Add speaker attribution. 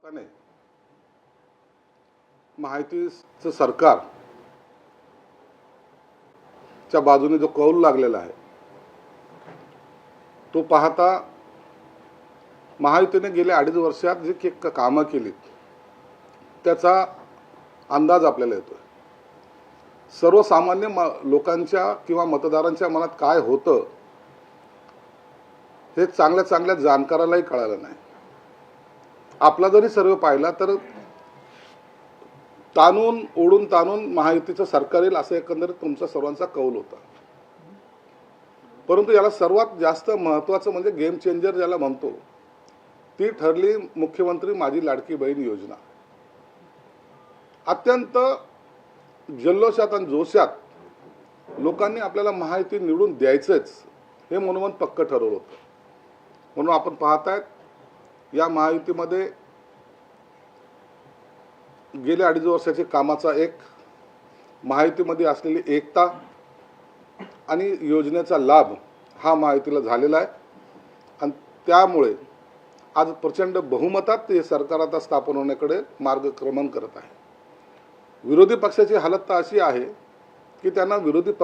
Speaker 1: नाही, महायुतीचं सरकारच्या बाजूने जो कौल लागलेला आहे तो पाहता महायुतीने गेल्या 2.5 वर्षात जी कामं केली त्याचा अंदाज आपल्याला येतोय। सर्वसामान्य लोकांच्या किंवा मतदारांच्या मनात काय होतं हे चांगल्या जाणकारालाही कळालं नाही। आपला जरी सर्व पाहिला तर ओढून ताणून महायुतीचं सरकार येईल असं एकंदरीत तुमचा सर्वांचा कौल होता। परंतु याला सर्वात जास्त महत्त्वाचं म्हणजे गेम चेंजर ज्याला म्हणतो ती ठरली मुख्यमंत्री माझी लाडकी बहीण योजना। अत्यंत जल्लोषात आणि जोशात लोकांनी आपल्याला महायुती निवडून द्यायचंच हे मनोमन पक्क ठरवलं होतं। म्हणून आपण पाहतायत या महायुतीमध्ये गेल्या 2.5 वर्षाच्या कामाचा एक महायुतीमध्ये असलेली एकता आणि योजनेचा लाभ हा महायुतीला झालेला आहे आणि त्यामुळे आज प्रचंड बहुमतात हे सरकार आता स्थापन होण्याकडे मार्गक्रमण करत आहे। विरोधी पक्षाची हालत तर अशी आहे की त्यांना विरोधी पक्ष